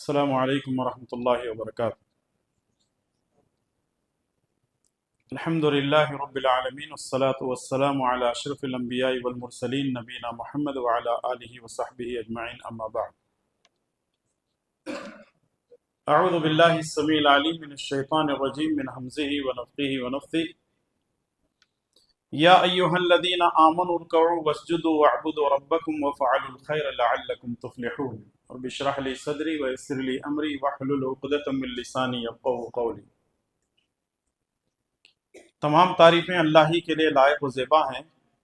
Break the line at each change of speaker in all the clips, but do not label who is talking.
السلام علیکم ورحمۃ اللہ وبرکاتہ۔ الحمد للہ رب العالمین والصلاة والسلام علی اشرف الانبیاء والمرسلین نبینا محمد وعلی آلہ وصحبہ اجمعین، اما بعد۔ اعوذ باللہ السمیع العلیم من الشیطان الرجیم من حمزہ ونفخہ ونفثہ۔ یا ایہا الذین آمنوا ارکعوا واسجدوا واعبدوا ربکم وافعلوا الخیر لعلکم تفلحون۔ رب اشرح لی صدری ویسر لی امری واحلل عقدۃ من لسانی یفقہوا قولی۔ تمام تعریفیں اللہ ہی کے لیے لائق و زیبا ہیں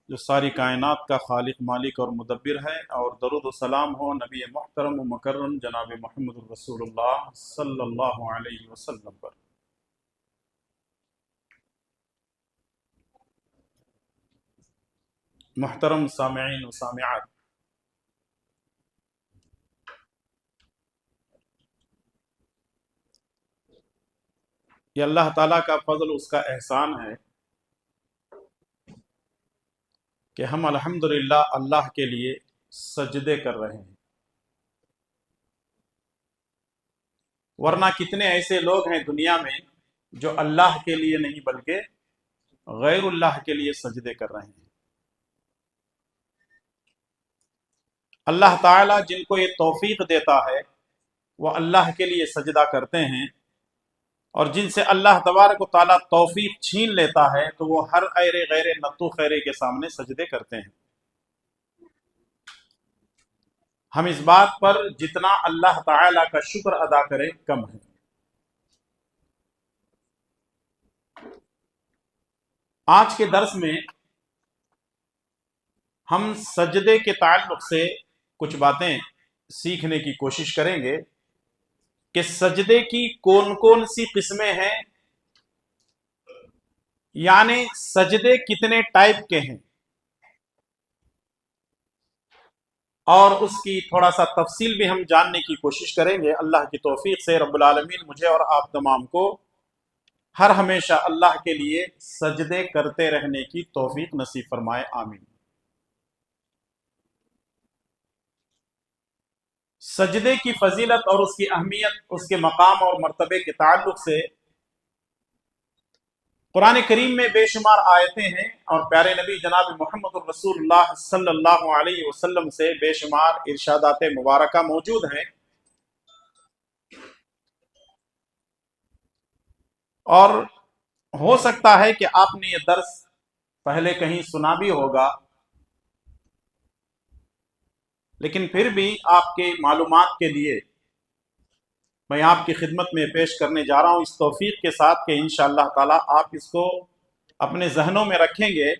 جو ساری کائنات کا خالق، مالک اور مدبر ہے، اور درود و سلام ہو نبی محترم و مکرم جناب محمد الرسول اللہ صلی اللہ علیہ وسلم پر۔ محترم سامعین و سامعات، یہ اللہ تعالیٰ کا فضل، اس کا احسان ہے کہ ہم الحمدللہ اللہ کے لیے سجدے کر رہے ہیں، ورنہ کتنے ایسے لوگ ہیں دنیا میں جو اللہ کے لیے نہیں بلکہ غیر اللہ کے لیے سجدے کر رہے ہیں۔ اللہ تعالیٰ جن کو یہ توفیق دیتا ہے وہ اللہ کے لیے سجدہ کرتے ہیں، اور جن سے اللہ تبارک و تعالیٰ توفیق چھین لیتا ہے تو وہ ہر ایرے غیر نتو خیرے کے سامنے سجدے کرتے ہیں۔ ہم اس بات پر جتنا اللہ تعالیٰ کا شکر ادا کریں کم ہے۔ آج کے درس میں ہم سجدے کے تعلق سے کچھ باتیں سیکھنے کی کوشش کریں گے کہ سجدے کی کون کون سی قسمیں ہیں، یعنی سجدے کتنے ٹائپ کے ہیں، اور اس کی تھوڑا سا تفصیل بھی ہم جاننے کی کوشش کریں گے۔ اللہ کی توفیق سے رب العالمین مجھے اور آپ تمام کو ہر ہمیشہ اللہ کے لیے سجدے کرتے رہنے کی توفیق نصیب فرمائے، آمین۔ سجدے کی فضیلت اور اس کی اہمیت، اس کے مقام اور مرتبے کے تعلق سے قرآن کریم میں بے شمار آیتیں ہیں، اور پیارے نبی جناب محمد الرسول اللہ صلی اللہ علیہ وسلم سے بے شمار ارشادات مبارکہ موجود ہیں، اور ہو سکتا ہے کہ آپ نے یہ درس پہلے کہیں سنا بھی ہوگا، لیکن پھر بھی آپ کے معلومات کے لیے میں آپ کی خدمت میں پیش کرنے جا رہا ہوں، اس توفیق کے ساتھ کہ انشاءاللہ تعالی آپ اس کو اپنے ذہنوں میں رکھیں گے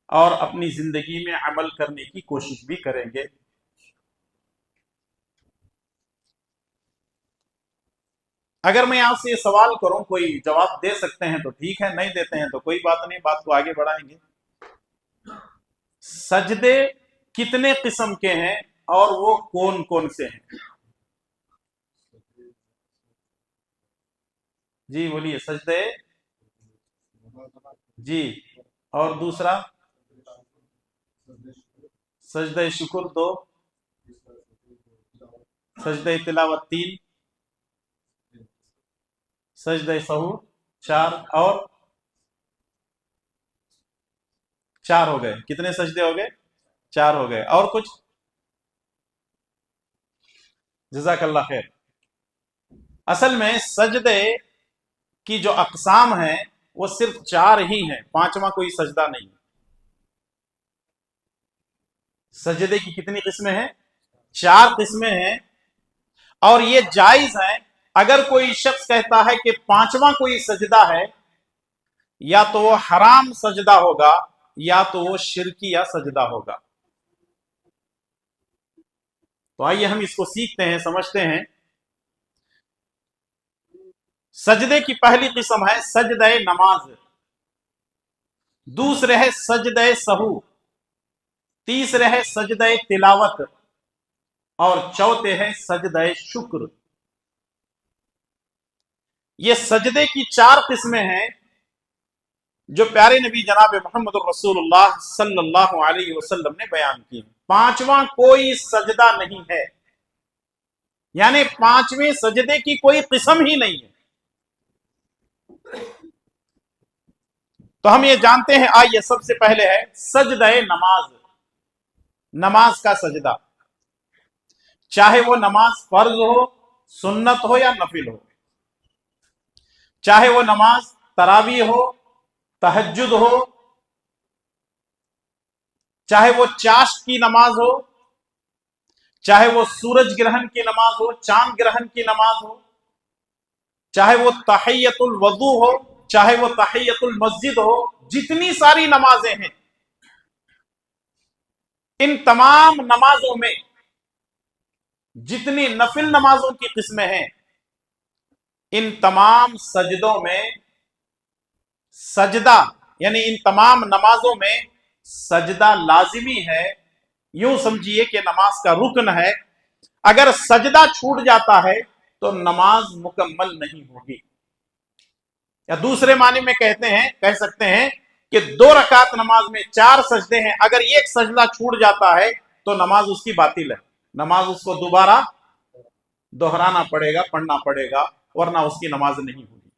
اور اپنی زندگی میں عمل کرنے کی کوشش بھی کریں گے۔ اگر میں آپ سے یہ سوال کروں، کوئی جواب دے سکتے ہیں تو ٹھیک ہے، نہیں دیتے ہیں تو کوئی بات نہیں، بات کو آگے بڑھائیں گے۔ سجدے کتنے قسم کے ہیں اور وہ کون کون سے ہیں؟ جی بولیے۔ سجدے، جی، اور دوسرا سجدہ شکر 2، سجدہ تلاوت 3، سجدہ سہو 4، اور 4 ہو گئے۔ کتنے سجدے ہو گئے؟ 4 ہو گئے۔ اور کچھ؟ جزاک اللہ خیر۔ اصل میں سجدے کی جو اقسام ہیں وہ صرف 4 ہی ہیں، 5واں کوئی سجدہ نہیں۔ سجدے کی کتنی قسمیں ہیں؟ 4 قسمیں ہیں، اور یہ جائز ہے۔ اگر کوئی شخص کہتا ہے کہ 5واں کوئی سجدہ ہے، یا تو وہ حرام سجدہ ہوگا یا تو وہ شرکیہ سجدہ ہوگا۔ تو آئیے ہم اس کو سیکھتے ہیں، سمجھتے ہیں۔ سجدے کی پہلی قسم ہے سجدہ نماز، دوسرے ہے سجدہ سہو، تیسرے ہے سجدہ تلاوت، اور چوتھے ہے سجدہ شکر۔ یہ سجدے کی 4 قسمیں ہیں جو پیارے نبی جناب محمد الرسول اللہ صلی اللہ علیہ وسلم نے بیان کی۔ 5واں کوئی سجدہ نہیں ہے۔ یعنی پانچویں سجدے کی کوئی قسم ہی نہیں ہے. تو ہم یہ جانتے ہیں. آئیے سب سے پہلے ہے سجدہ نماز. نماز کا سجدہ، چاہے وہ نماز فرض ہو، سنت ہو یا نفل ہو، چاہے وہ نماز تراویح ہو، تہجد ہو، چاہے وہ چاشت کی نماز ہو، چاہے وہ سورج گرہن کی نماز ہو، چاند گرہن کی نماز ہو، چاہے وہ تحیت الوضو ہو، چاہے وہ تحیت المسجد ہو، جتنی ساری نمازیں ہیں، ان تمام نمازوں میں جتنی نفل نمازوں کی قسمیں ہیں، ان تمام سجدوں میں سجدہ، یعنی ان تمام نمازوں میں سجدہ لازمی ہے. یوں سمجھیے کہ نماز کا رکن ہے. اگر سجدہ چھوٹ جاتا ہے تو نماز مکمل نہیں ہوگی. یا دوسرے معنی میں کہہ سکتے ہیں کہ 2 رکعت نماز میں 4 سجدے ہیں، اگر ایک سجدہ چھوٹ جاتا ہے تو نماز اس کی باطل ہے. نماز اس کو دوبارہ دہرانا پڑے گا، پڑھنا پڑے گا، ورنہ اس کی نماز نہیں ہوگی.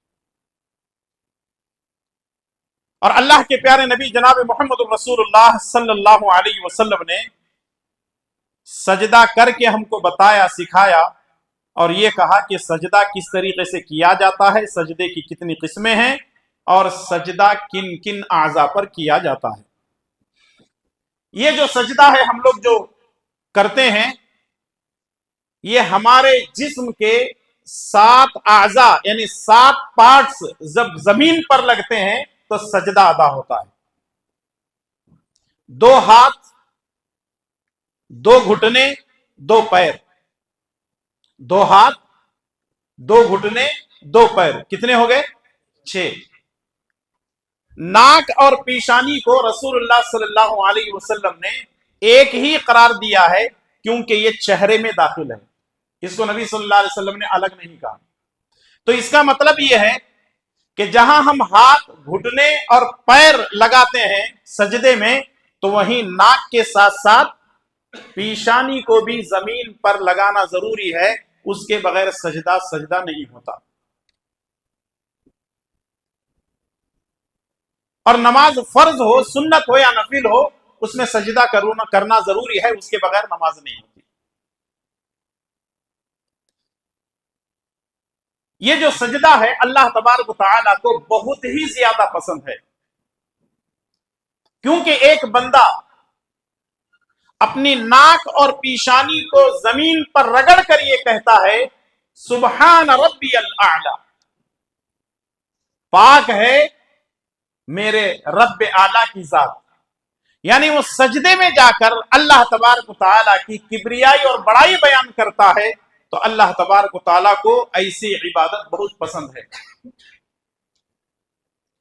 اور اللہ کے پیارے نبی جناب محمد رسول اللہ صلی اللہ علیہ وسلم نے سجدہ کر کے ہم کو بتایا، سکھایا، اور یہ کہا کہ سجدہ کس طریقے سے کیا جاتا ہے، سجدے کی کتنی قسمیں ہیں، اور سجدہ کن کن اعضاء پر کیا جاتا ہے. یہ جو سجدہ ہے ہم لوگ جو کرتے ہیں، یہ ہمارے جسم کے 7 اعضاء یعنی 7 پارٹس جب زمین پر لگتے ہیں تو سجدہ ادا ہوتا ہے. 2 ہاتھ، 2 گھٹنے، 2 پیر. 2 ہاتھ، 2 گھٹنے، 2 پیر، کتنے ہو گئے؟ 6. ناک اور پیشانی کو رسول اللہ صلی اللہ علیہ وسلم نے ایک ہی قرار دیا ہے کیونکہ یہ چہرے میں داخل ہے. اس کو نبی صلی اللہ علیہ وسلم نے الگ نہیں کہا. تو اس کا مطلب یہ ہے کہ جہاں ہم ہاتھ، گھٹنے اور پیر لگاتے ہیں سجدے میں، تو وہیں ناک کے ساتھ ساتھ پیشانی کو بھی زمین پر لگانا ضروری ہے. اس کے بغیر سجدہ نہیں ہوتا. اور نماز فرض ہو، سنت ہو یا نفل ہو، اس میں سجدہ کرنا ضروری ہے، اس کے بغیر نماز نہیں ہوتی. یہ جو سجدہ ہے اللہ تبارک و تعالیٰ کو بہت ہی زیادہ پسند ہے، کیونکہ ایک بندہ اپنی ناک اور پیشانی کو زمین پر رگڑ کر یہ کہتا ہے سبحان ربی الاعلی، پاک ہے میرے رب اعلیٰ کی ذات. یعنی وہ سجدے میں جا کر اللہ تبارک و تعالیٰ کی کبریائی اور بڑائی بیان کرتا ہے، تو اللہ تبارک و تعالیٰ کو ایسی عبادت بہت پسند ہے.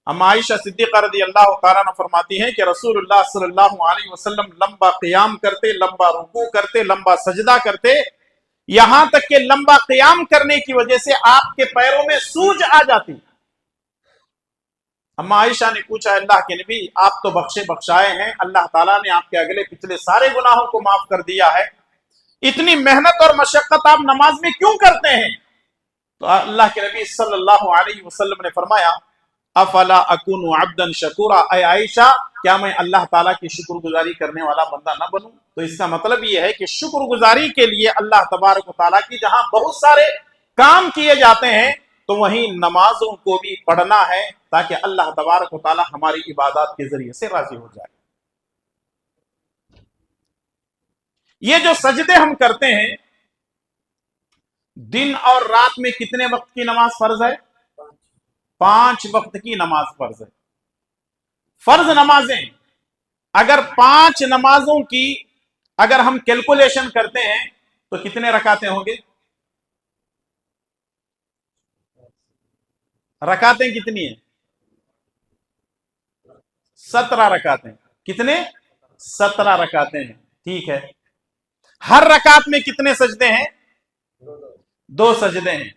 اما عائشہ صدیقہ رضی اللہ تعالیٰ عنہ فرماتی ہیں کہ رسول اللہ صلی اللہ علیہ وسلم لمبا قیام کرتے، لمبا رکوع کرتے، لمبا سجدہ کرتے، یہاں تک کہ لمبا قیام کرنے کی وجہ سے آپ کے پیروں میں سوج آ جاتی. اما عائشہ نے پوچھا اللہ کے نبی آپ تو بخشے بخشائے ہیں، اللہ تعالیٰ نے آپ کے اگلے پچھلے سارے گناہوں کو معاف کر دیا ہے، اتنی محنت اور مشقت آپ نماز میں کیوں کرتے ہیں؟ تو اللہ کے نبی صلی اللہ علیہ وسلم نے فرمایا افلا اکون عبدا شکورا، اے عائشہ کیا میں اللہ تعالیٰ کی شکر گزاری کرنے والا بندہ نہ بنوں؟ تو اس کا مطلب یہ ہے کہ شکر گزاری کے لیے اللہ تبارک و تعالیٰ کی جہاں بہت سارے کام کیے جاتے ہیں تو وہیں نمازوں کو بھی پڑھنا ہے تاکہ اللہ تبارک و تعالیٰ ہماری عبادات کے ذریعے سے راضی ہو جائے. یہ جو سجدے ہم کرتے ہیں، دن اور رات میں کتنے وقت کی نماز فرض ہے؟ 5 وقت کی نماز فرض ہے. فرض نمازیں اگر 5 نمازوں کی اگر ہم کیلکولیشن کرتے ہیں تو کتنے رکعتیں ہوں گے؟ رکعتیں کتنی ہیں؟ 17 رکعتیں. کتنے؟ 17 رکعتیں ہیں. ٹھیک ہے. ہر رکعت میں کتنے سجدے ہیں؟ 2 سجدے ہیں.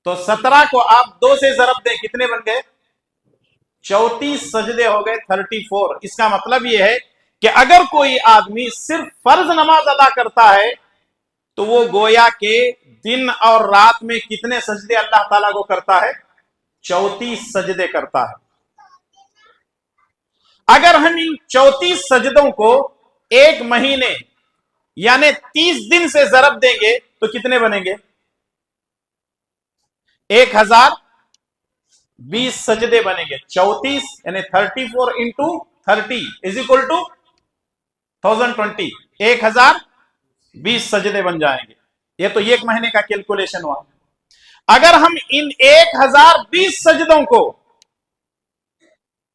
تو 17 کو آپ 2 سے ضرب دیں، کتنے بن گئے؟ 34 سجدے ہو گئے، 34. اس کا مطلب یہ ہے کہ اگر کوئی آدمی صرف فرض نماز ادا کرتا ہے تو وہ گویا کہ دن اور رات میں کتنے سجدے اللہ تعالیٰ کو کرتا ہے؟ 34 سجدے کرتا ہے۔ اگر ہم ان 34 سجدوں کو ایک مہینے یعنی 30 دن سے ضرب دیں گے تو کتنے بنیں گے؟ 1020 سجدے بنیں گے۔ 34 یعنی 34 انٹو 30 از اکول ٹو 1020، 1020 سجدے بن جائیں گے۔ یہ تو ایک مہینے کا کیلکولیشن ہوا۔ اگر ہم ان 1020 سجدوں کو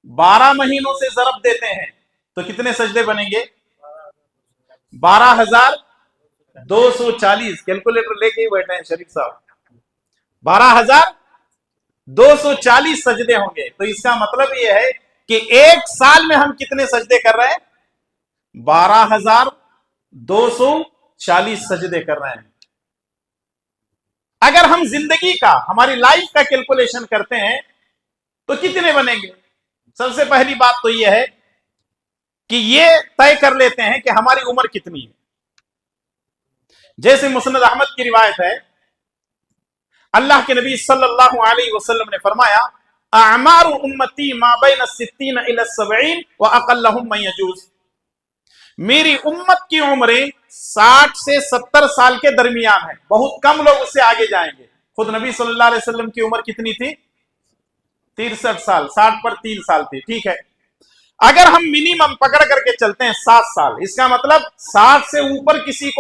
12 مہینوں سے ضرب دیتے ہیں تو کتنے سجدے بنیں گے؟ 12,240۔ کیلکولیٹر لے کے ہی بیٹھے ہیں شریف صاحب۔ 12,240 سجدے ہوں گے۔ تو اس کا مطلب یہ ہے کہ ایک سال میں ہم کتنے سجدے کر رہے ہیں؟ 12,240 سجدے کر رہے ہیں۔ اگر ہم زندگی کا، ہماری لائف کا کیلکولیشن کرتے ہیں تو کتنے بنیں گے؟ سب سے پہلی بات تو یہ ہے کہ یہ طے کر لیتے ہیں کہ ہماری عمر کتنی ہے۔ جیسے مسند احمد کی روایت ہے، اللہ کے نبی صلی اللہ علیہ وسلم نے فرمایا اعمار امتی ما بین الستین الی السبعین واقلہم من یجوز۔ میری امت کی عمریں 60 سے 70 سال کے درمیان ہیں، بہت کم لوگ اس سے آگے جائیں گے۔ خود نبی صلی اللہ علیہ وسلم کی عمر کتنی تھی؟ 63 سال، 60 پر 3 سال تھی، ٹھیک ہے۔ اگر ہم منیمم پکڑ کر کے چلتے ہیں 7 سال، اس کا مطلب 60 سے اوپر کسی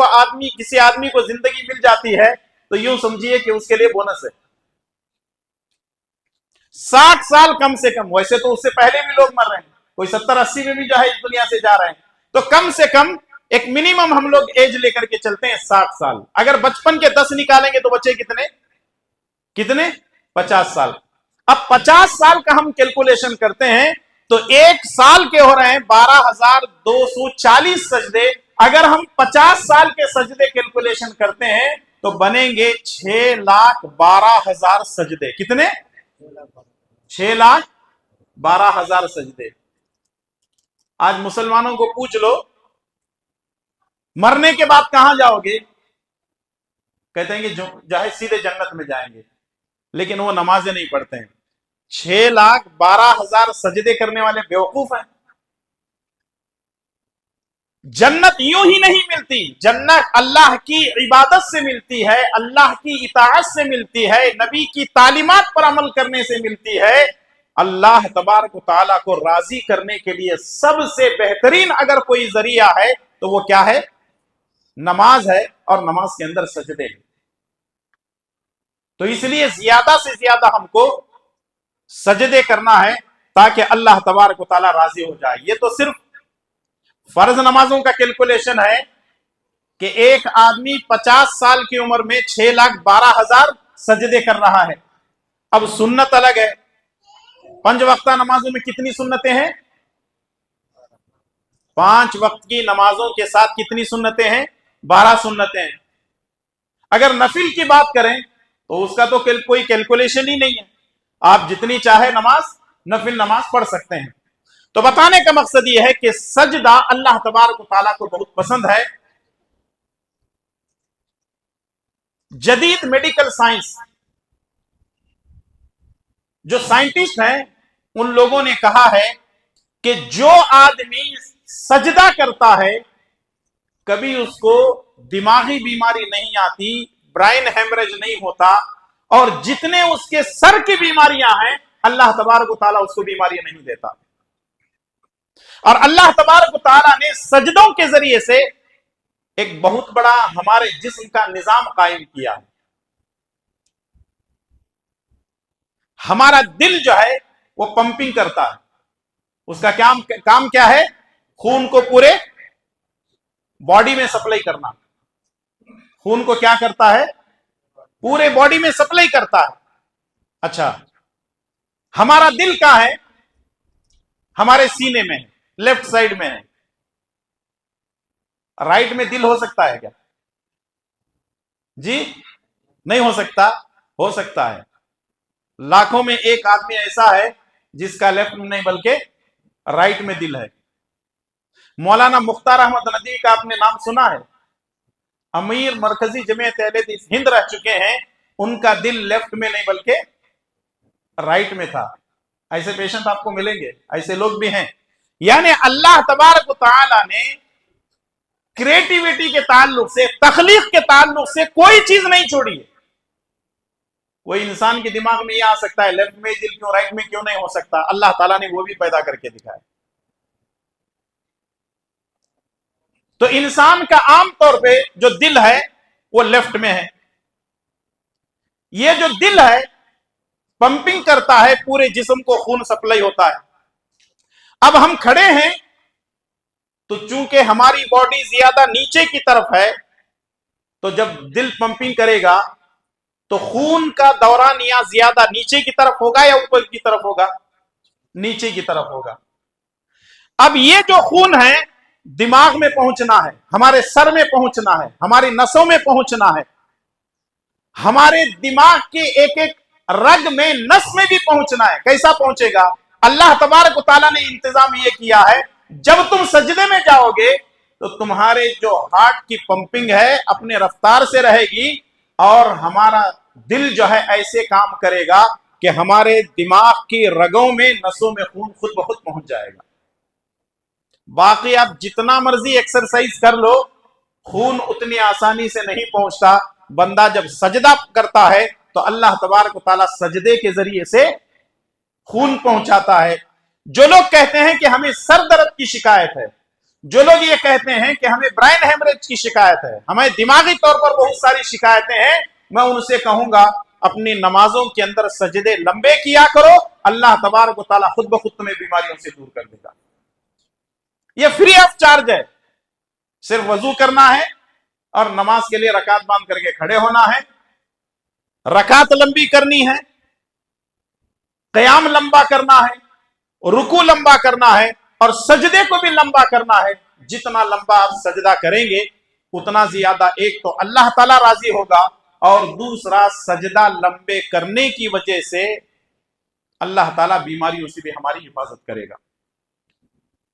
آدمی کو زندگی مل جاتی ہے تو یوں سمجھیے کہ اس کے لیے بونس ہے۔ 60 سال کم سے کم، ویسے تو اس سے پہلے بھی لوگ مر رہے ہیں، کوئی 70-80 میں بھی جو ہے اس دنیا سے جا رہے ہیں، تو کم سے کم ایک منیمم ہم لوگ ایج لے کر کے چلتے ہیں 60 سال۔ اگر بچپن کے 10 نکالیں گے تو بچے کتنے 50 سال۔ اب 50 سال کا ہم کیلکولیشن کرتے ہیں تو ایک سال کے ہو رہے ہیں 12,240 سجدے۔ اگر ہم 50 سال کے سجدے کیلکولیشن کرتے ہیں تو بنیں گے 6,12,000 سجدے۔ کتنے؟ 6,12,000 سجدے۔ آج مسلمانوں کو پوچھ لو مرنے کے بعد کہاں جاؤ گے؟ کہتے ہیں کہ جہاں سیدھے جنت میں جائیں گے، لیکن وہ نمازیں نہیں پڑھتے ہیں۔ 6,12,000 سجدے کرنے والے بیوقوف ہیں۔ جنت یوں ہی نہیں ملتی، جنت اللہ کی عبادت سے ملتی ہے، اللہ کی اطاعت سے ملتی ہے، نبی کی تعلیمات پر عمل کرنے سے ملتی ہے۔ اللہ تبارک و تعالیٰ کو راضی کرنے کے لیے سب سے بہترین اگر کوئی ذریعہ ہے تو وہ کیا ہے؟ نماز ہے، اور نماز کے اندر سجدے ہیں۔ تو اس لیے زیادہ سے زیادہ ہم کو سجدے کرنا ہے تاکہ اللہ تبارک و تعالیٰ راضی ہو جائے۔ یہ تو صرف فرض نمازوں کا کیلکولیشن ہے کہ ایک آدمی 50 سال کی عمر میں 6,12,000 سجدے کر رہا ہے۔ اب سنت الگ ہے۔ 5 وقتہ نمازوں میں کتنی سنتیں ہیں؟ 5 وقت کی نمازوں کے ساتھ کتنی سنتیں ہیں؟ 12 سنتیں ہیں۔ اگر نفل کی بات کریں تو اس کا تو کوئی کیلکولیشن ہی نہیں ہے، آپ جتنی چاہے نفل نماز پڑھ سکتے ہیں۔ تو بتانے کا مقصد یہ ہے کہ سجدہ اللہ تبارک و تعالیٰ کو بہت پسند ہے۔ جدید میڈیکل سائنس، جو سائنٹسٹ ہیں ان لوگوں نے کہا ہے کہ جو آدمی سجدہ کرتا ہے کبھی اس کو دماغی بیماری نہیں آتی، برین ہیمریج نہیں ہوتا، اور جتنے اس کے سر کی بیماریاں ہیں اللہ تبارک و تعالیٰ اس کو بیماریاں نہیں دیتا۔ اور اللہ تبارک و تعالیٰ نے سجدوں کے ذریعے سے ایک بہت بڑا ہمارے جسم کا نظام قائم کیا۔ ہمارا دل جو ہے وہ پمپنگ کرتا ہے، اس کا کام کیا ہے؟ خون کو پورے باڈی میں سپلائی کرنا۔ خون کو کیا کرتا ہے؟ پورے باڈی میں سپلائی کرتا ہے۔ اچھا، ہمارا دل کہاں ہے؟ ہمارے سینے میں ہے، لیفٹ سائڈ میں ہے۔ رائٹ میں دل ہو سکتا ہے کیا؟ جی نہیں ہو سکتا؟ ہو سکتا ہے۔ لاکھوں میں ایک آدمی ایسا ہے جس کا لیفٹ میں نہیں بلکہ رائٹ میں دل ہے۔ مولانا مختار احمد ندوی کا آپ نے نام سنا ہے؟ امیر مرکزی جمعیت اہل حدیث ہند رہ چکے ہیں، ان کا دل لیفٹ میں نہیں بلکہ رائٹ میں تھا. ایسے پیشنٹ آپ کو ملیں گے، ایسے لوگ بھی ہیں. یعنی اللہ تبارک و تعالی نے کریٹیوٹی کے تعلق سے، تخلیق کے تعلق سے کوئی چیز نہیں چھوڑی ہے. کوئی انسان کے دماغ میں یہ آ سکتا ہے لیفٹ میں دل کیوں، رائٹ میں کیوں نہیں ہو سکتا؟ اللہ تعالیٰ نے وہ بھی پیدا کر کے دکھایا. تو انسان کا عام طور پہ جو دل ہے وہ لیفٹ میں ہے. یہ جو دل ہے پمپنگ کرتا ہے، پورے جسم کو خون سپلائی ہوتا ہے. اب ہم کھڑے ہیں تو چونکہ ہماری باڈی زیادہ نیچے کی طرف ہے، تو جب دل پمپنگ کرے گا تو خون کا دوران یا زیادہ نیچے کی طرف ہوگا یا اوپر کی طرف ہوگا؟ نیچے کی طرف ہوگا. اب یہ جو خون ہے دماغ میں پہنچنا ہے، ہمارے سر میں پہنچنا ہے، ہماری نسوں میں پہنچنا ہے، ہمارے دماغ کے ایک ایک رگ میں، نس میں بھی پہنچنا ہے. کیسا پہنچے گا؟ اللہ تبارک و تعالیٰ نے انتظام یہ کیا ہے، جب تم سجدے میں جاؤ گے تو تمہارے جو ہارٹ کی پمپنگ ہے اپنے رفتار سے رہے گی، اور ہمارا دل جو ہے ایسے کام کرے گا کہ ہمارے دماغ کی رگوں میں، نسوں میں خون خود بخود پہنچ جائے گا. باقی آپ جتنا مرضی ایکسرسائز کر لو، خون اتنی آسانی سے نہیں پہنچتا. بندہ جب سجدہ کرتا ہے تو اللہ تبارک و تعالیٰ سجدے کے ذریعے سے خون پہنچاتا ہے. جو لوگ کہتے ہیں کہ ہمیں سر درد کی شکایت ہے، جو لوگ یہ کہتے ہیں کہ ہمیں برین ہیمریج کی شکایت ہے، ہمیں دماغی طور پر بہت ساری شکایتیں ہیں، میں ان سے کہوں گا اپنی نمازوں کے اندر سجدے لمبے کیا کرو، اللہ تبارک و تعالیٰ خود بخود تمہیں بیماریوں سے دور کر دے گا. یہ فری آف چارج ہے. صرف وضو کرنا ہے اور نماز کے لیے رکعت باندھ کر کے کھڑے ہونا ہے، رکعت لمبی کرنی ہے، قیام لمبا کرنا ہے، رکوع لمبا کرنا ہے، اور سجدے کو بھی لمبا کرنا ہے. جتنا لمبا آپ سجدہ کریں گے اتنا زیادہ ایک تو اللہ تعالیٰ راضی ہوگا، اور دوسرا سجدہ لمبے کرنے کی وجہ سے اللہ تعالیٰ بیماریوں سے بھی ہماری حفاظت کرے گا.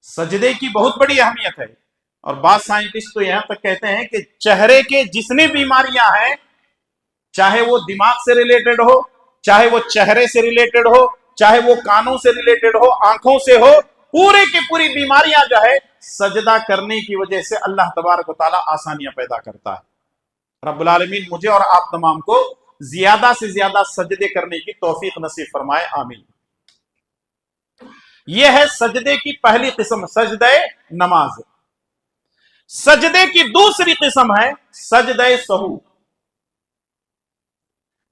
سجدے کی بہت بڑی اہمیت ہے، اور بعض سائنٹسٹ تو یہاں تک کہتے ہیں کہ چہرے کے جتنی بیماریاں ہیں، چاہے وہ دماغ سے ریلیٹڈ ہو، چاہے وہ چہرے سے ریلیٹڈ ہو، چاہے وہ کانوں سے ریلیٹڈ ہو، آنکھوں سے ہو، پورے کی پوری بیماریاں جو ہے سجدہ کرنے کی وجہ سے اللہ تبارک و تعالیٰ آسانیاں پیدا کرتا ہے. رب العالمین مجھے اور آپ تمام کو زیادہ سے زیادہ سجدے کرنے کی توفیق نصیب فرمائے، آمین. یہ ہے سجدے کی پہلی قسم، سجدہ نماز. سجدے کی دوسری قسم ہے سجدہ سہو.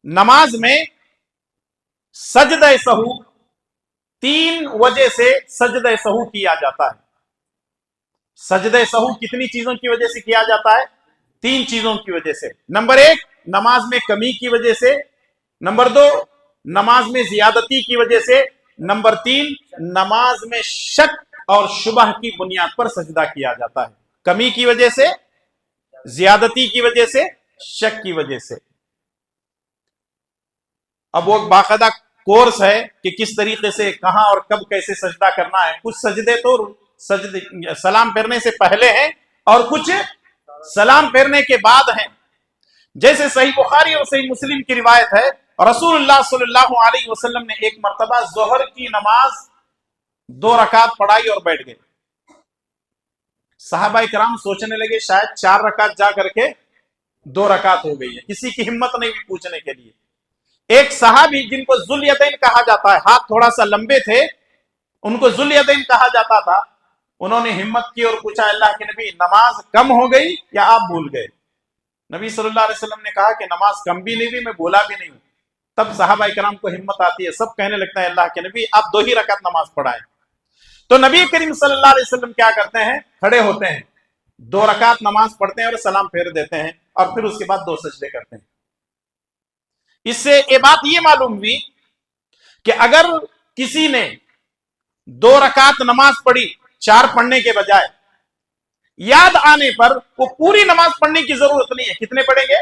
نماز میں سجدہ سہو 3 وجہ سے سجدہ سہو کیا جاتا ہے. سجدہ سہو کتنی چیزوں کی وجہ سے کیا جاتا ہے؟ 3 چیزوں کی وجہ سے. نمبر 1 نماز میں کمی کی وجہ سے، نمبر 2 نماز میں زیادتی کی وجہ سے، نمبر 3 نماز میں شک اور شبہ کی بنیاد پر سجدہ کیا جاتا ہے. کمی کی وجہ سے، زیادتی کی وجہ سے، شک کی وجہ سے. اب وہ باقاعدہ کورس ہے کہ کس طریقے سے، کہاں اور کب کیسے سجدہ کرنا ہے. کچھ سجدے تو سلام پھیرنے سے پہلے ہیں اور کچھ سلام پھیرنے کے بعد ہیں. جیسے صحیح بخاری اور صحیح مسلم کی روایت ہے، رسول اللہ صلی اللہ علیہ وسلم نے ایک مرتبہ ظہر کی نماز 2 رکعت پڑھائی اور بیٹھ گئے. صحابہ کرام سوچنے لگے شاید 4 رکعت جا کر کے 2 رکعت ہو گئی ہے. کسی کی ہمت نہیں بھی پوچھنے کے لیے. ایک صحابی جن کو ذوالیدین کہا جاتا ہے، ہاتھ تھوڑا سا لمبے تھے، ان کو ذوالیدین کہا جاتا تھا، انہوں نے ہمت کی اور پوچھا اللہ کے نبی نماز کم ہو گئی یا آپ بھول گئے؟ نبی صلی اللہ علیہ وسلم نے کہا کہ نماز کم بھی نہیں ہوئی، میں بولا بھی نہیں ہوں. تب صحابہ کرام کو ہمت آتی ہے، سب کہنے لگتا ہے اللہ کے نبی آپ 2 ہی رکعت نماز پڑھائیں. تو نبی کریم صلی اللہ علیہ وسلم کیا کرتے ہیں؟ کھڑے ہوتے ہیں، 2 رکعت نماز پڑھتے ہیں اور سلام پھیر دیتے ہیں، اور پھر اس کے بعد 2 سجدے کرتے ہیں. اس سے یہ بات یہ معلوم ہوئی کہ اگر کسی نے 2 رکعت نماز پڑھی 4 پڑھنے کے بجائے، یاد آنے پر وہ پوری نماز پڑھنے کی ضرورت نہیں ہے. کتنے پڑھیں گے؟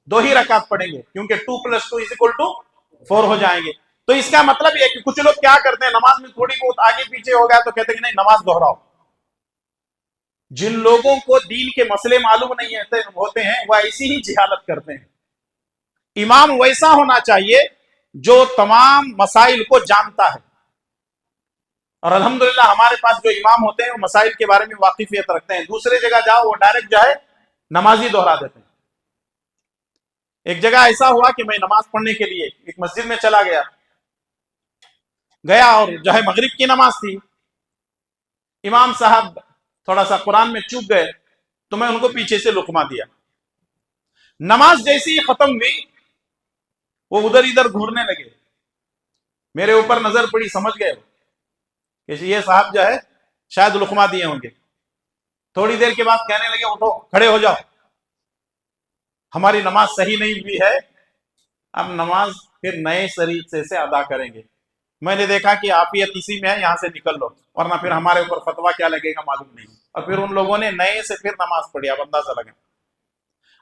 2 ہی رکعت پڑھیں گے، کیونکہ 2 + 2 = 4 ہو جائیں گے. تو اس کا مطلب یہ ہے کہ کچھ لوگ کیا کرتے ہیں، نماز میں تھوڑی بہت آگے پیچھے ہو گیا تو کہتے ہیں کہ نہیں نماز دہراؤ. جن لوگوں کو دین کے مسئلے معلوم نہیں ہوتے ہیں وہ ایسی ہی جہالت کرتے ہیں۔ امام ویسا ہونا چاہیے جو تمام مسائل کو جانتا ہے، اور الحمدللہ ہمارے پاس جو امام ہوتے ہیں وہ مسائل کے بارے میں واقفیت رکھتے ہیں۔ دوسرے جگہ جاؤ وہ ڈائریکٹ جو ہے نمازی دوہرا دیتے ہیں۔ ایک جگہ ایسا ہوا کہ میں نماز پڑھنے کے لیے ایک مسجد میں چلا گیا اور جو ہے مغرب کی نماز تھی، امام صاحب تھوڑا سا قرآن میں چوک گئے تو میں ان کو پیچھے سے لقمہ دیا۔ نماز جیسی ہی ختم ہوئی وہ ادھر ادھر گھورنے لگے، میرے اوپر نظر پڑی، سمجھ گئے کہ یہ صاحب جو ہے شاید لقمہ دیے ہوں گے۔ تھوڑی دیر کے بعد کہنے لگے اٹھو کھڑے ہو جاؤ، ہماری نماز صحیح نہیں ہوئی ہے، اب نماز پھر نئے طریقے سے ادا کریں گے۔ میں نے دیکھا کہ عافیت اسی میں ہے، یہاں سے نکل لو ورنہ پھر ہمارے اوپر فتویٰ کیا لگے گا معلوم نہیں۔ اور پھر ان لوگوں نے نئے سے پھر نماز پڑھی، اب اندازہ لگا۔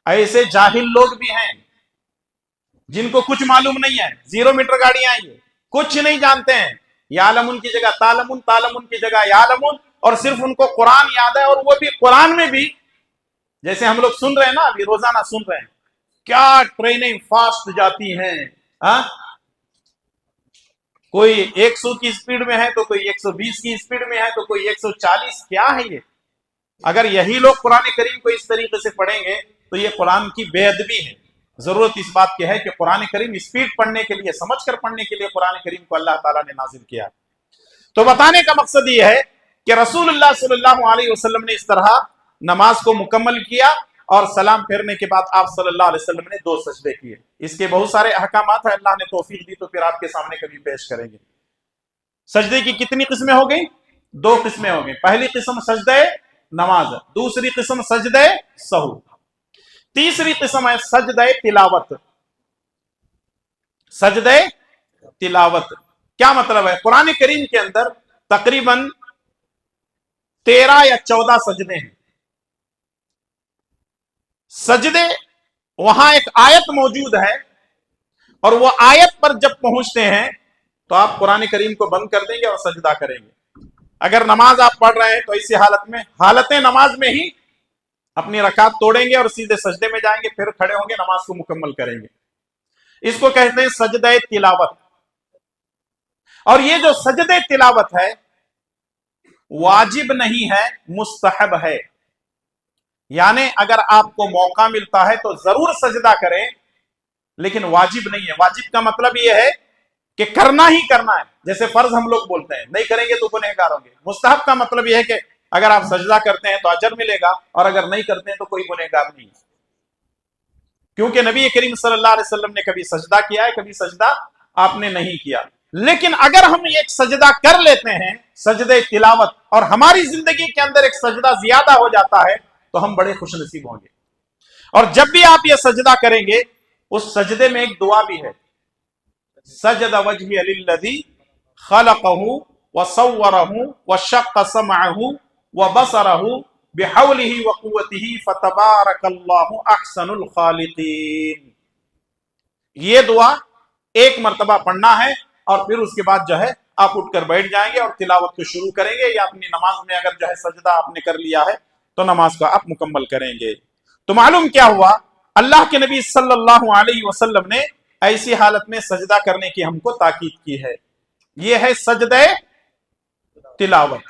ایسے جاہل لوگ بھی ہیں جن کو کچھ معلوم نہیں ہے، 0 میٹر گاڑیاں ہیں، یہ کچھ نہیں جانتے ہیں، یعلمون کی جگہ تعلمون، تعلمون کی جگہ یعلمون، اور صرف ان کو قرآن یاد ہے، اور وہ بھی قرآن میں بھی جیسے ہم لوگ سن رہے ہیں نا، ابھی روزانہ سن رہے ہیں کیا ٹرینیں فاسٹ جاتی ہیں، کوئی 100 کی سپیڈ میں ہے تو کوئی 120 کی سپیڈ میں ہے تو کوئی 140۔ کیا ہے یہ؟ اگر یہی لوگ قرآن کریم کو اس طریقے سے پڑھیں گے تو یہ قرآن کی بے ادبی ہے۔ ضرورت اس بات کی ہے کہ قرآن کریم اسپیڈ پڑھنے کے لیے، سمجھ کر پڑھنے کے لیے قرآن کریم کو اللہ تعالیٰ نے نازل کیا۔ تو بتانے کا مقصد یہ ہے کہ رسول اللہ صلی اللہ علیہ وسلم نے اس طرح نماز کو مکمل کیا، اور سلام پھیرنے کے بعد آپ صلی اللہ علیہ وسلم نے 2 سجدے کیے۔ اس کے بہت سارے احکامات ہیں، اللہ نے توفیق دی تو پھر آپ کے سامنے کبھی پیش کریں گے۔ سجدے کی کتنی قسمیں ہو گئی؟ 2 قسمیں ہو گئی۔ پہلی قسم سجدے نماز، دوسری قسم سجدے سہو، تیسری قسم ہے سجدے تلاوت۔ سجدے تلاوت کیا مطلب ہے؟ قرآن کریم کے اندر تقریباً 13 یا 14 سجدے ہیں۔ سجدے وہاں ایک آیت موجود ہے، اور وہ آیت پر جب پہنچتے ہیں تو آپ قرآن کریم کو بند کر دیں گے اور سجدہ کریں گے۔ اگر نماز آپ پڑھ رہے ہیں تو اسی حالت نماز میں ہی اپنی رکعت توڑیں گے اور سیدھے سجدے میں جائیں گے، پھر کھڑے ہوں گے، نماز کو مکمل کریں گے۔ اس کو کہتے ہیں سجدہ تلاوت۔ اور یہ جو سجدہ تلاوت ہے واجب نہیں ہے، مستحب ہے، یعنی اگر آپ کو موقع ملتا ہے تو ضرور سجدہ کریں، لیکن واجب نہیں ہے۔ واجب کا مطلب یہ ہے کہ کرنا ہی کرنا ہے، جیسے فرض ہم لوگ بولتے ہیں نہیں کریں گے تو گنہگار ہوں گے۔ مستحب کا مطلب یہ ہے کہ اگر آپ سجدہ کرتے ہیں تو اجر ملے گا، اور اگر نہیں کرتے ہیں تو کوئی گنہگار نہیں، کیونکہ نبی کریم صلی اللہ علیہ وسلم نے کبھی سجدہ کیا ہے، کبھی سجدہ آپ نے نہیں کیا۔ لیکن اگر ہم ایک سجدہ کر لیتے ہیں سجدہ تلاوت، اور ہماری زندگی کے اندر ایک سجدہ زیادہ ہو جاتا ہے تو ہم بڑے خوش نصیب ہوں گے۔ اور جب بھی آپ یہ سجدہ کریں گے اس سجدے میں ایک دعا بھی ہے، سجد وجهي للذي خلقه وصوره وشق سمعه وبصره بحوله وقوته فتبارك الله احسن الخالقين۔ یہ دعا ایک مرتبہ پڑھنا ہے، اور پھر اس کے بعد جو ہے آپ اٹھ کر بیٹھ جائیں گے اور تلاوت کو شروع کریں گے، یا اپنی نماز میں اگر جو ہے سجدہ آپ نے کر لیا ہے تو نماز کو آپ مکمل کریں گے۔ تو معلوم کیا ہوا؟ اللہ کے نبی صلی اللہ علیہ وسلم نے ایسی حالت میں سجدہ کرنے کی ہم کو تاکید کی ہے۔ یہ ہے سجدہ تلاوت۔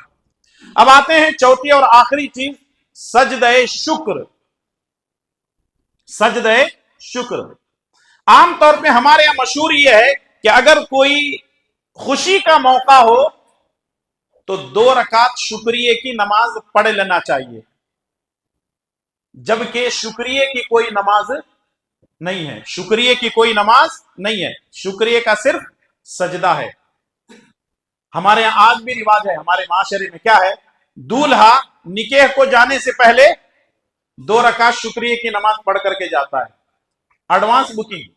اب آتے ہیں چوتھی اور آخری چیز، سجدہ شکر۔ سجدہ شکر عام طور پہ ہمارے یہاں مشہور یہ ہے کہ اگر کوئی خوشی کا موقع ہو تو 2 رکعت شکریہ کی نماز پڑھ لینا چاہیے، جبکہ شکریہ کی کوئی نماز نہیں ہے۔ شکریہ کی کوئی نماز نہیں ہے، شکریہ کا صرف سجدہ ہے۔ ہمارے یہاں آج بھی رواج ہے، ہمارے معاشرے میں کیا ہے، دولہا نکاح کو جانے سے پہلے 2 رکعت شکریہ کی نماز پڑھ کر کے جاتا ہے، ایڈوانس بکنگ،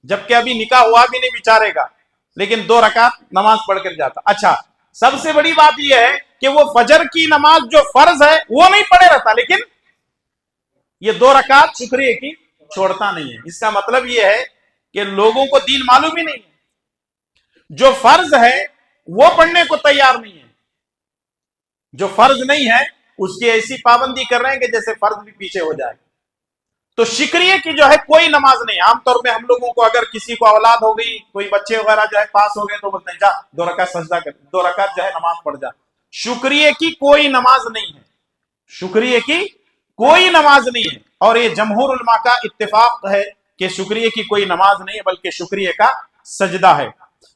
جبکہ ابھی نکاح ہوا بھی نہیں بیچارے گا، لیکن 2 رکعت نماز پڑھ کر جاتا۔ اچھا، سب سے بڑی بات یہ ہے کہ وہ فجر کی نماز جو فرض ہے وہ نہیں پڑھے رہتا، لیکن یہ 2 رکعت شکریہ کی چھوڑتا نہیں ہے۔ اس کا مطلب یہ ہے کہ لوگوں کو دین معلوم ہی نہیں ہے، جو فرض ہے وہ پڑھنے کو تیار نہیں ہے، جو فرض نہیں ہے اس کی ایسی پابندی کر رہے ہیں کہ جیسے فرض بھی پیچھے ہو جائے. تو شکریہ کی جو ہے کوئی نماز نہیں. عام طور پہ ہم لوگوں کو اگر کسی کو اولاد ہو گئی, کوئی بچے وغیرہ جو ہے پاس ہو گئے, تو بولتے ہیں جا 2 رکعت سجدہ کر, 2 رکعت جو ہے نماز پڑھ جا. شکریہ کی کوئی نماز نہیں ہے, شکریہ کی کوئی نماز نہیں ہے. اور یہ جمہور علماء کا اتفاق ہے کہ شکریہ کی کوئی نماز نہیں ہے, بلکہ شکریہ کا سجدہ ہے.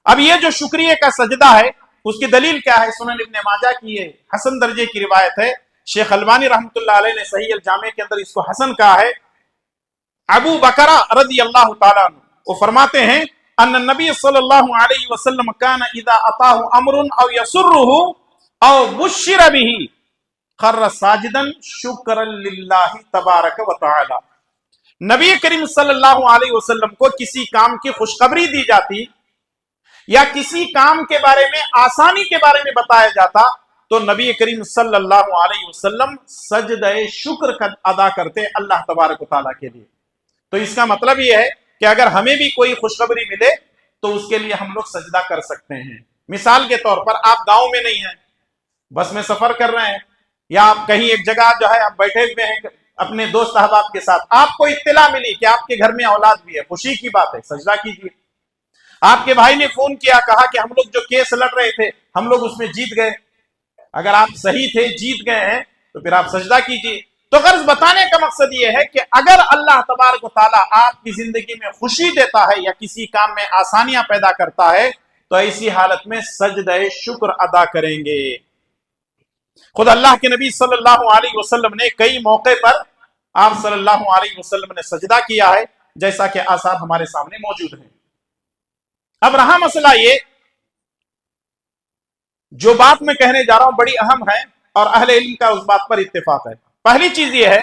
اب یہ جو شکریہ کا سجدہ ہے اس کی دلیل کیا ہے؟ سنن ابن ماجہ کی یہ حسن درجے کی روایت ہے. شیخ البانی رحمۃ اللہ علیہ نے صحیح الجامع کے اندر اس کو حسن کہا ہے. ابو بکرہ رضی اللہ تعالیٰ عنہ وہ فرماتے ہیں ان النبی صلی اللہ علیہ وسلم کان اذا اتاه امر او يسره او بشر به خر ساجدا شکرا للہ تبارک و تعالی. نبی کریم صلی اللہ علیہ وسلم کو کسی کام کی خوشخبری دی جاتی یا کسی کام کے بارے میں آسانی کے بارے میں بتایا جاتا تو نبی کریم صلی اللہ علیہ وسلم سجدہ شکر ادا کرتے اللہ تبارک و تعالیٰ کے لیے. تو اس کا مطلب یہ ہے کہ اگر ہمیں بھی کوئی خوشخبری ملے تو اس کے لیے ہم لوگ سجدہ کر سکتے ہیں. مثال کے طور پر آپ گاؤں میں نہیں ہیں, بس میں سفر کر رہے ہیں, یا آپ کہیں ایک جگہ جو ہے آپ بیٹھے ہوئے ہیں اپنے دوست احباب کے ساتھ, آپ کو اطلاع ملی کہ آپ کے گھر میں اولاد بھی ہے, خوشی کی بات ہے, سجدہ کیجیے. آپ کے بھائی نے فون کیا, کہا کہ ہم لوگ جو کیس لڑ رہے تھے ہم لوگ اس میں جیت گئے. اگر آپ صحیح تھے, جیت گئے ہیں, تو پھر آپ سجدہ کیجیے. تو غرض بتانے کا مقصد یہ ہے کہ اگر اللہ تبارک و تعالیٰ آپ کی زندگی میں خوشی دیتا ہے یا کسی کام میں آسانیاں پیدا کرتا ہے تو ایسی حالت میں سجدہ شکر ادا کریں گے. خود اللہ کے نبی صلی اللہ علیہ وسلم نے کئی موقع پر آپ صلی اللہ علیہ وسلم نے سجدہ کیا ہے, جیسا کہ آثار ہمارے سامنے موجود ہیں. اب رہا مسئلہ یہ, جو بات میں کہنے جا رہا ہوں بڑی اہم ہے اور اہل علم کا اس بات پر اتفاق ہے. پہلی چیز یہ ہے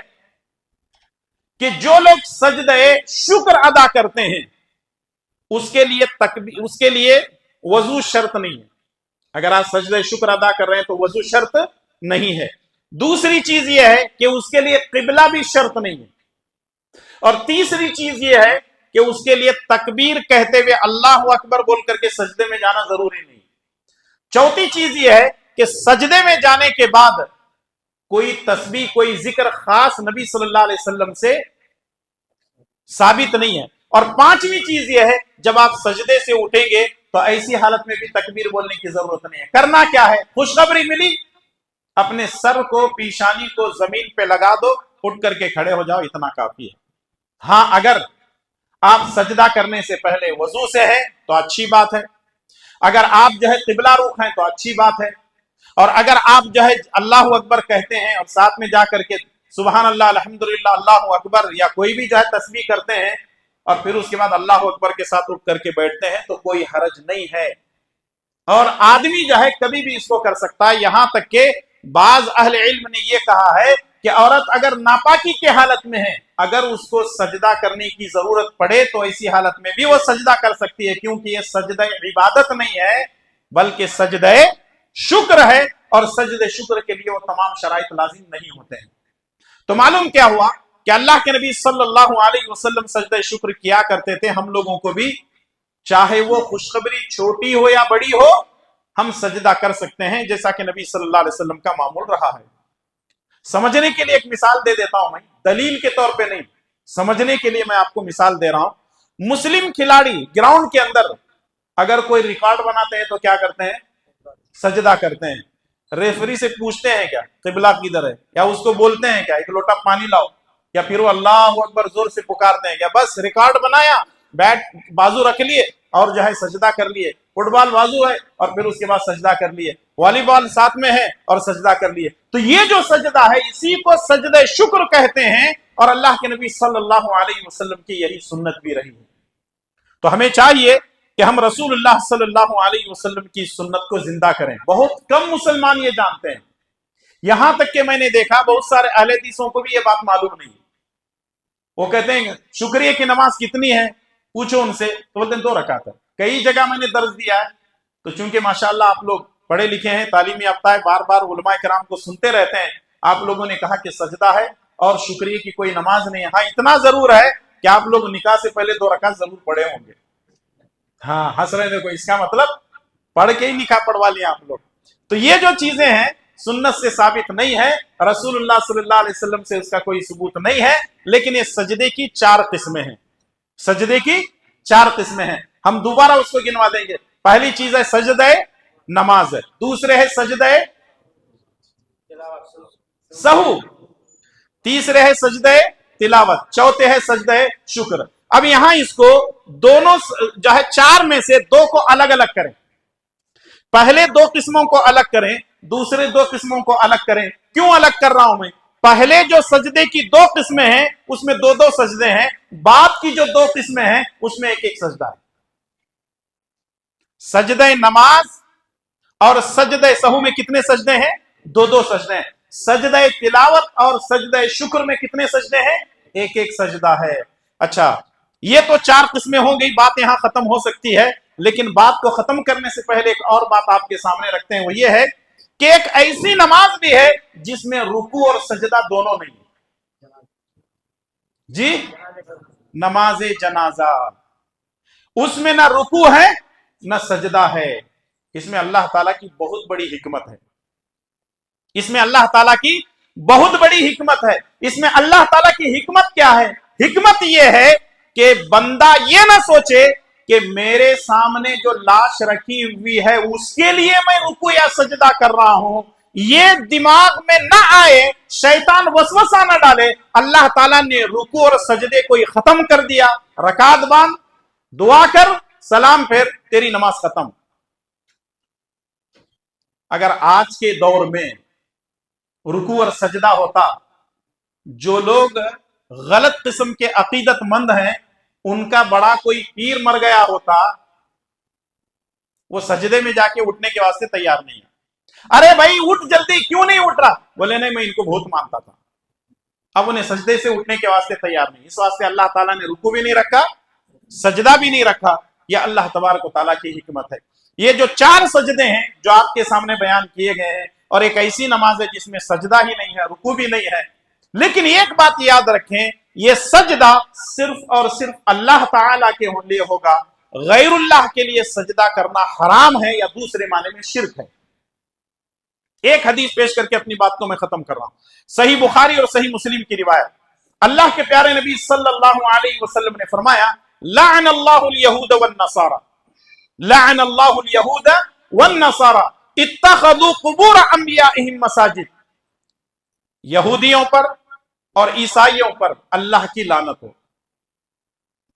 کہ جو لوگ سجدہ شکر ادا کرتے ہیں اس کے لیے وضو شرط نہیں ہے. اگر آپ سجدہ شکر ادا کر رہے ہیں تو وضو شرط نہیں ہے. دوسری چیز یہ ہے کہ اس کے لیے قبلہ بھی شرط نہیں ہے. اور تیسری چیز یہ ہے کہ اس کے لیے تکبیر کہتے ہوئے اللہ اکبر بول کر کے سجدے میں جانا ضروری نہیں. چوتھی چیز یہ ہے کہ سجدے میں جانے کے بعد کوئی تسبیح, کوئی ذکر خاص نبی صلی اللہ علیہ وسلم سے ثابت نہیں ہے. اور پانچویں چیز یہ ہے جب آپ سجدے سے اٹھیں گے تو ایسی حالت میں بھی تکبیر بولنے کی ضرورت نہیں ہے. کرنا کیا ہے؟ خوشخبری ملی, اپنے سر کو, پیشانی کو زمین پہ لگا دو, اٹھ کر کے کھڑے ہو جاؤ, اتنا کافی ہے. ہاں, اگر آپ سجدہ کرنے سے پہلے وضو سے ہے تو اچھی بات ہے. اگر آپ جو ہے قبلہ رخ ہیں تو اچھی بات ہے. اور اگر آپ جو ہے اللہ اکبر کہتے ہیں اور ساتھ میں جا کر کے سبحان اللہ, الحمدللہ, اللہ اکبر یا کوئی بھی جو ہے تسبیح کرتے ہیں اور پھر اس کے بعد اللہ اکبر کے ساتھ اٹھ کر کے بیٹھتے ہیں تو کوئی حرج نہیں ہے. اور آدمی جو ہے کبھی بھی اس کو کر سکتا ہے. یہاں تک کہ بعض اہل علم نے یہ کہا ہے کہ عورت اگر ناپاکی کے حالت میں ہے, اگر اس کو سجدہ کرنے کی ضرورت پڑے تو ایسی حالت میں بھی وہ سجدہ کر سکتی ہے, کیونکہ یہ سجدہ عبادت نہیں ہے بلکہ سجدہ شکر ہے, اور سجدہ شکر کے لیے وہ تمام شرائط لازم نہیں ہوتے ہیں. تو معلوم کیا ہوا کہ اللہ کے نبی صلی اللہ علیہ وسلم سجدہ شکر کیا کرتے تھے. ہم لوگوں کو بھی چاہے وہ خوشخبری چھوٹی ہو یا بڑی ہو ہم سجدہ کر سکتے ہیں, جیسا کہ نبی صلی اللہ علیہ وسلم کا معمول رہا ہے. سمجھنے کے لیے ایک مثال دے دیتا ہوں, میں دلیل کے طور پہ نہیں, سمجھنے کے لیے میں آپ کو مثال دے رہا ہوں. مسلم کھلاڑی گراؤنڈ کے اندر اگر کوئی ریکارڈ بناتے ہیں تو کیا کرتے ہیں؟ سجدہ کرتے ہیں. ریفری سے پوچھتے ہیں کیا قبلہ کدھر ہے, یا اس کو بولتے ہیں کیا ایک لوٹا پانی لاؤ, یا پھر وہ اللہ اکبر زور سے پکارتے ہیں کیا؟ بس ریکارڈ بنایا, بیٹ بازو رکھ لیے اور جو ہے سجدہ کر لیے. فٹ بال بازو ہے اور پھر اس کے بعد سجدہ کر لیے, والی بال ساتھ میں ہے اور سجدہ کر لیے. تو یہ جو سجدہ ہے اسی کو سجدہ شکر کہتے ہیں, اور اللہ کے نبی صلی اللہ علیہ وسلم کی یہی سنت بھی رہی ہے. تو ہمیں چاہیے کہ ہم رسول اللہ صلی اللہ علیہ وسلم کی سنت کو زندہ کریں. بہت کم مسلمان یہ جانتے ہیں. یہاں تک کہ میں نے دیکھا بہت سارے اہل حدیثوں کو بھی یہ بات معلوم نہیں ہے. وہ کہتے ہیں شکریہ کی نماز کتنی ہے, پوچھو ان سے, تو بولتے ہیں 2 رکعت ہے. کئی جگہ میں نے درس دیا ہے, تو چونکہ ماشاءاللہ آپ لوگ پڑھے لکھے ہیں, تعلیمی یافتہ ہے, بار بار علماء کرام کو سنتے رہتے ہیں, آپ لوگوں نے کہا کہ سجدہ ہے اور شکریہ کی کوئی نماز نہیں ہے. ہاں اتنا ضرور ہے کہ آپ لوگ نکاح سے پہلے 2 رکعت ضرور پڑھے ہوں گے. ہاں ہنس رہے دیکھو, اس کا مطلب پڑھ کے ہی نکاح پڑھوا لیا آپ لوگ. تو یہ جو چیزیں ہیں سنت سے ثابت نہیں ہے، رسول اللہ صلی اللہ علیہ وسلم سے اس کا کوئی ثبوت نہیں ہے، لیکن یہ سجدے کی 4 قسمیں ہیں، سجدے کی 4 قسمیں ہیں۔ ہم دوبارہ اس کو گنوا دیں گے۔ پہلی چیز ہے سجدہ نماز ہے، دوسرے ہے سجدہ سہو، تیسرے ہے سجدہ تلاوت، چوتھے ہے سجدہ شکر۔ اب یہاں اس کو دونوں جو ہے 4 میں سے 2 کو الگ الگ کریں، پہلے 2 قسموں کو الگ کریں، دوسرے 2 قسموں کو الگ کریں۔ کیوں الگ کر رہا ہوں میں؟ پہلے جو سجدے کی 2 قسمیں ہیں اس میں 2 سجدے ہیں، بعد کی جو 2 قسمیں ہیں اس میں ایک سجدہ ہے۔ سجدہ نماز اور سجدہ سہو میں کتنے سجدے ہیں؟ 2 سجدے ہیں۔ سجدہ تلاوت اور سجدہ شکر میں کتنے سجدے ہیں؟ ایک سجدہ ہے۔ اچھا، یہ تو 4 قسمیں ہو گئی، بات یہاں ختم ہو سکتی ہے، لیکن بات کو ختم کرنے سے پہلے ایک اور بات آپ کے سامنے رکھتے ہیں، وہ یہ ہے کہ ایک ایسی نماز بھی ہے جس میں رکوع اور سجدہ دونوں نہیں ہے۔ جی، نماز جنازہ، اس میں نہ رکوع ہے نہ سجدہ ہے۔ اس میں اللہ تعالیٰ کی بہت بڑی حکمت ہے، اس میں اللہ تعالیٰ کی بہت بڑی حکمت ہے۔ اس میں اللہ تعالیٰ کی حکمت کیا ہے؟ حکمت یہ ہے کہ بندہ یہ نہ سوچے کہ میرے سامنے جو لاش رکھی ہوئی ہے اس کے لیے میں رکوع یا سجدہ کر رہا ہوں، یہ دماغ میں نہ آئے، شیطان وسوسہ نہ ڈالے۔ اللہ تعالیٰ نے رکوع اور سجدے کو ختم کر دیا، رکعت باندھ، دعا کر، سلام پھر، تیری نماز ختم۔ اگر آج کے دور میں رکوع اور سجدہ ہوتا، جو لوگ غلط قسم کے عقیدت مند ہیں ان کا بڑا کوئی پیر مر گیا ہوتا، وہ سجدے میں جا کے اٹھنے کے واسطے تیار نہیں ہے۔ ارے بھائی اٹھ جلدی، کیوں نہیں اٹھ رہا؟ بولے نہیں، میں ان کو بہت مانتا تھا۔ اب انہیں سجدے سے اٹھنے کے واسطے تیار نہیں، اس واسطے اللہ تعالیٰ نے رکوع بھی نہیں رکھا، سجدہ بھی نہیں رکھا۔ یہ اللہ تبارک و تعالیٰ کی حکمت ہے۔ یہ جو 4 سجدے ہیں جو آپ کے سامنے بیان کیے گئے ہیں، اور ایک ایسی نماز ہے جس میں سجدہ ہی نہیں ہے، رکوع بھی نہیں ہے، لیکن ایک بات یاد رکھیں، یہ سجدہ صرف اور صرف اللہ تعالیٰ کے لیے ہوگا، غیر اللہ کے لیے سجدہ کرنا حرام ہے، یا دوسرے معنی میں شرک ہے۔ ایک حدیث پیش کر کے اپنی بات کو میں ختم کر رہا ہوں، صحیح بخاری اور صحیح مسلم کی روایت۔ اللہ کے پیارے نبی صلی اللہ علیہ وسلم نے فرمایا، لعن اللہ الیہود والنصارى، لعن اللہ الیہود والنصارى اتخذوا قبور انبیائہم مساجد۔ یہودیوں پر اور عیسائیوں پر اللہ کی لعنت ہو،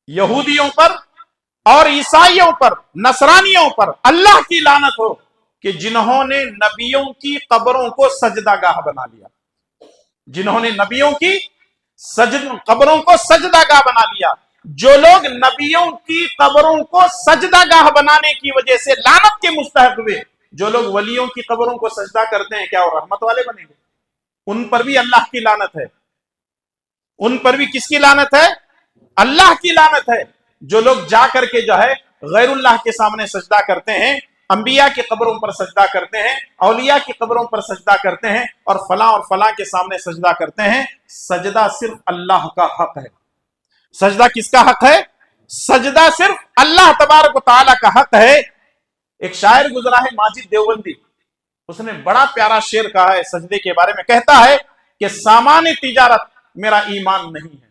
یہودیوں پر اور عیسائیوں پر، نصرانیوں پر اللہ کی لعنت ہو کہ جنہوں نے نبیوں کی قبروں کو سجدہ گاہ بنا لیا، جنہوں نے نبیوں کی قبروں کو سجدہ گاہ بنا لیا۔ جو لوگ نبیوں کی قبروں کو سجدہ گاہ بنانے کی وجہ سے لعنت کے مستحق ہوئے، جو لوگ ولیوں کی قبروں کو سجدہ کرتے ہیں، کیا وہ رحمت والے بنیں گے؟ ان پر بھی اللہ کی لعنت ہے، ان پر بھی کس کی لعنت ہے؟ اللہ کی لعنت ہے۔ جو لوگ جا کر کے جو ہے غیر اللہ کے سامنے سجدہ کرتے ہیں، انبیاء کی قبروں پر سجدہ کرتے ہیں، اولیاء کی قبروں پر سجدہ کرتے ہیں، اور فلاں کے سامنے سجدہ کرتے ہیں، سجدہ صرف اللہ کا حق ہے۔ سجدہ کس کا حق ہے؟ سجدہ صرف اللہ تبارک و تعالیٰ کا حق ہے۔ ایک شاعر گزرا ہے ماجد دیوبندی، اس نے بڑا پیارا شعر کہا ہے سجدے کے بارے میں، کہتا ہے کہ سامان تجارت میرا ایمان نہیں ہے،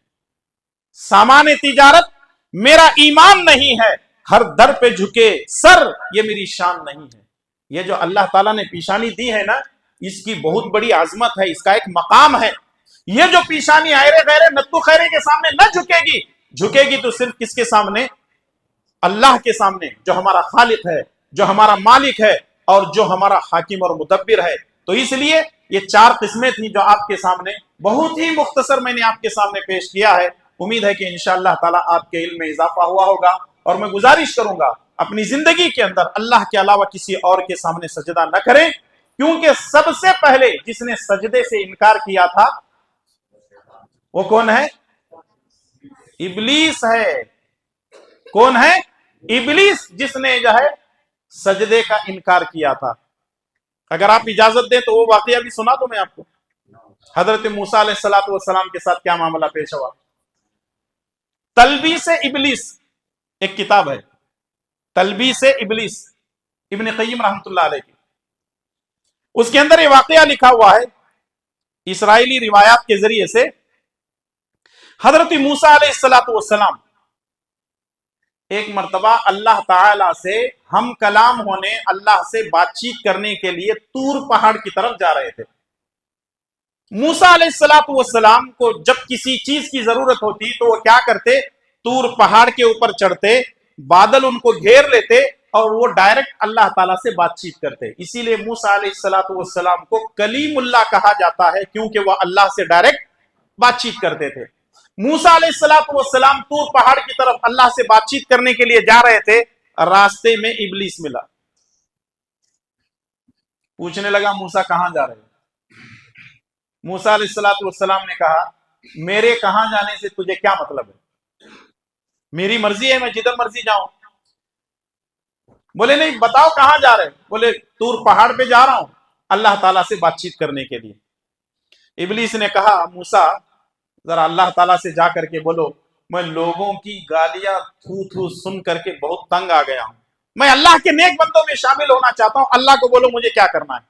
سامان تجارت میرا ایمان نہیں ہے، ہر در پہ جھکے سر یہ میری شان نہیں ہے۔ یہ جو اللہ تعالیٰ نے پیشانی دی ہے نا، اس کی بہت بڑی عظمت ہے، اس کا ایک مقام ہے۔ یہ جو پیشانی آئرے غیرے نتو خیرے کے سامنے نہ جھکے گی، جھکے گی تو صرف کس کے سامنے؟ اللہ کے سامنے، جو ہمارا خالق ہے، جو ہمارا مالک ہے، اور جو ہمارا حاکم اور مدبر ہے۔ تو اس لیے یہ 4 قسمیں تھیں جو آپ کے سامنے بہت ہی مختصر میں نے آپ کے سامنے پیش کیا ہے۔ امید ہے کہ انشاءاللہ تعالیٰ آپ کے علم میں اضافہ ہوا ہوگا، اور میں گزارش کروں گا اپنی زندگی کے اندر اللہ کے علاوہ کسی اور کے سامنے سجدہ نہ کریں، کیونکہ سب سے پہلے جس نے سجدے سے انکار کیا تھا وہ کون ہے؟ ابلیس ہے۔ کون ہے؟ ابلیس، جس نے جو ہے سجدے کا انکار کیا تھا۔ اگر آپ اجازت دیں تو وہ واقعہ بھی سنا دوں میں آپ کو، حضرت موسیٰ علیہ السلام کے ساتھ کیا معاملہ پیش ہوا۔ تلبیس ابلیس ایک کتاب ہے، تلبیس ابلیس، ابن قیم رحمۃ اللہ علیہ کی۔ اس کے اندر یہ واقعہ لکھا ہوا ہے اسرائیلی روایات کے ذریعے سے، حضرت موسیٰ علیہ السلام ایک مرتبہ اللہ تعالی سے ہم کلام ہونے، اللہ سے بات چیت کرنے کے لیے طور پہاڑ کی طرف جا رہے تھے۔ موسیٰ علیہ السلام کو جب کسی چیز کی ضرورت ہوتی تو وہ کیا کرتے؟ طور پہاڑ کے اوپر چڑھتے، بادل ان کو گھیر لیتے اور وہ ڈائریکٹ اللہ تعالیٰ سے بات چیت کرتے۔ اسی لیے موسیٰ علیہ السلام کو کلیم اللہ کہا جاتا ہے، کیونکہ وہ اللہ سے ڈائریکٹ بات چیت کرتے تھے۔ موسیٰ علیہ السلام طور پہاڑ کی طرف اللہ سے بات چیت کرنے کے لیے جا رہے تھے، راستے میں ابلیس ملا، پوچھنے لگا موسیٰ کہاں جا رہے ہیں؟ موسیٰ علیہ السلام نے کہا میرے کہاں جانے سے تجھے کیا مطلب ہے؟ میری مرضی ہے، میں جدھر مرضی جاؤں۔ بولے نہیں، بتاؤ کہاں جا رہے ہیں؟ بولے طور پہاڑ پہ جا رہا ہوں اللہ تعالیٰ سے بات چیت کرنے کے لیے۔ ابلیس نے کہا موسیٰ ذرا اللہ تعالیٰ سے جا کر کے بولو میں لوگوں کی گالیاں تھو تھو سن کر کے بہت تنگ آ گیا ہوں، میں اللہ کے نیک بندوں میں شامل ہونا چاہتا ہوں، اللہ کو بولو مجھے کیا کرنا ہے۔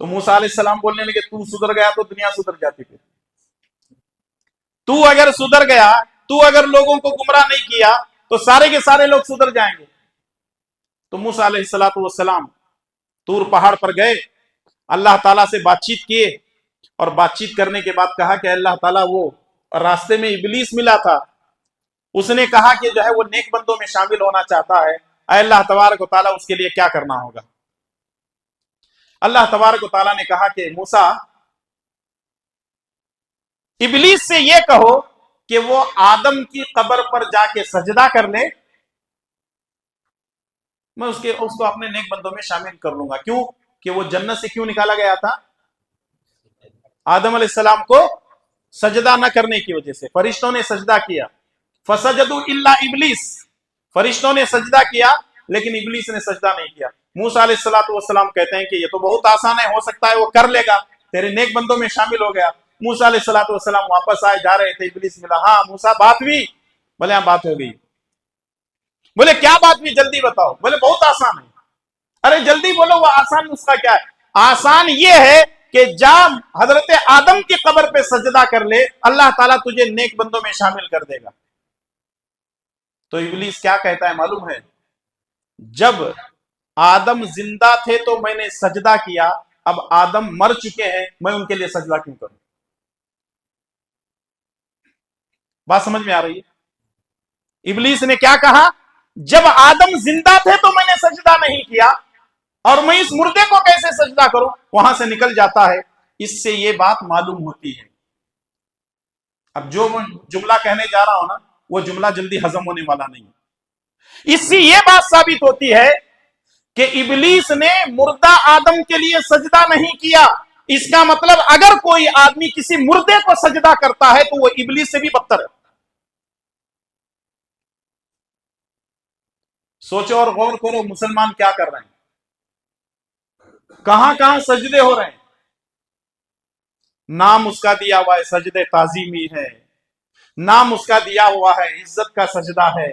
تو موسیٰ علیہ السلام بولنے لگے تو سدھر گیا تو دنیا سدھر جاتی تھی، تو اگر سدھر گیا، تو اگر لوگوں کو گمراہ نہیں کیا تو سارے کے سارے لوگ سدھر جائیں گے۔ تو موسیٰ علیہ السلام طور پہاڑ پر گئے، اللہ تعالیٰ سے بات چیت کیے، اور بات چیت کرنے کے بعد کہا کہ اللہ تعالیٰ وہ راستے میں ابلیس ملا تھا، اس نے کہا کہ جو ہے وہ نیک بندوں میں شامل ہونا چاہتا ہے، اے اللہ تبارک و تعالیٰ اس کے لیے کیا کرنا ہوگا؟ اللہ تبارک و تعالیٰ نے کہا کہ موسیٰ ابلیس سے یہ کہو کہ وہ آدم کی قبر پر جا کے سجدہ کر لے، میں اس کو اپنے نیک بندوں میں شامل کر لوں گا۔ کیوں کہ وہ جنت سے کیوں نکالا گیا تھا؟ آدم علیہ السلام کو سجدہ نہ کرنے کی وجہ سے۔ فرشتوں نے سجدہ کیا، فسجدوا الا ابلیس، فرشتوں نے سجدہ کیا لیکن ابلیس نے سجدہ نہیں کیا۔ موسیٰ علیہ السلام کہتے ہیں کہ یہ تو بہت آسان ہے، ہو سکتا ہے وہ کر لے گا، تیرے نیک بندوں میں شامل ہو گیا۔ موسیٰ علیہ السلام واپس آئے، جا رہے تھے، ابلیس ملا، ہاں موسیٰ بات ہوئی؟ بولے ہاں بات ہو گئی۔ بولے کیا بات ہوئی جلدی بتاؤ؟ بولے بہت آسان ہے۔ ارے جلدی بولو، وہ آسان نسخہ کیا ہے؟ آسان یہ ہے کہ جب حضرت آدم کی قبر پہ سجدہ کر لے، اللہ تعالیٰ تجھے نیک بندوں میں شامل کر دے گا۔ تو ابلیس کیا کہتا ہے معلوم ہے؟ جب آدم زندہ تھے تو میں نے سجدہ کیا، اب آدم مر چکے ہیں، میں ان کے لیے سجدہ کیوں کروں؟ بات سمجھ میں آ رہی ہے؟ ابلیس نے کیا کہا؟ جب آدم زندہ تھے تو میں نے سجدہ نہیں کیا، اور میں اس مردے کو کیسے سجدہ کروں؟ وہاں سے نکل جاتا ہے۔ اس سے یہ بات معلوم ہوتی ہے، اب جو میں جملہ کہنے جا رہا ہوں نا، وہ جملہ جلدی ہضم ہونے والا نہیں ہے۔ اس سے یہ بات ثابت ہوتی ہے کہ ابلیس نے مردہ آدم کے لیے سجدہ نہیں کیا۔ اس کا مطلب اگر کوئی آدمی کسی مردے کو سجدہ کرتا ہے تو وہ ابلیس سے بھی بدتر ہے۔ سوچو اور غور کرو مسلمان کیا کر رہے ہیں، کہاں کہاں سجدے ہو رہے ہیں۔ نام اس کا دیا ہوا ہے سجدے تعظیمی ہے، نام اس کا دیا ہوا ہے عزت کا سجدہ ہے،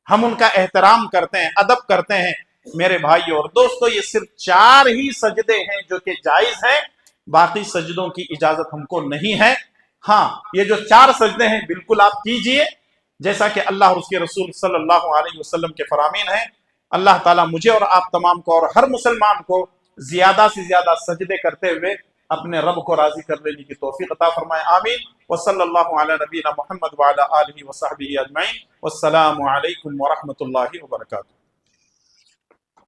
ہم ان کا احترام کرتے ہیں، ادب کرتے ہیں۔ میرے بھائیو اور دوستو، یہ صرف 4 ہی سجدے ہیں جو کہ جائز ہیں، باقی سجدوں کی اجازت ہم کو نہیں ہے۔ ہاں یہ جو 4 سجدے ہیں بالکل آپ کیجئے، جیسا کہ اللہ اور اس کے رسول صلی اللہ علیہ وسلم کے فرامین ہیں۔ اللہ تعالیٰ مجھے اور آپ تمام کو اور ہر مسلمان کو زیادہ سے زیادہ سجدے کرتے ہوئے اپنے رب کو راضی کر لینے کی توفیق عطا فرمائے، آمین۔ وصلی اللہ علی نبینا محمد وعلی آلہ وصحبہ اجمعین، والسلام علیکم ورحمۃ اللہ وبرکاتہ۔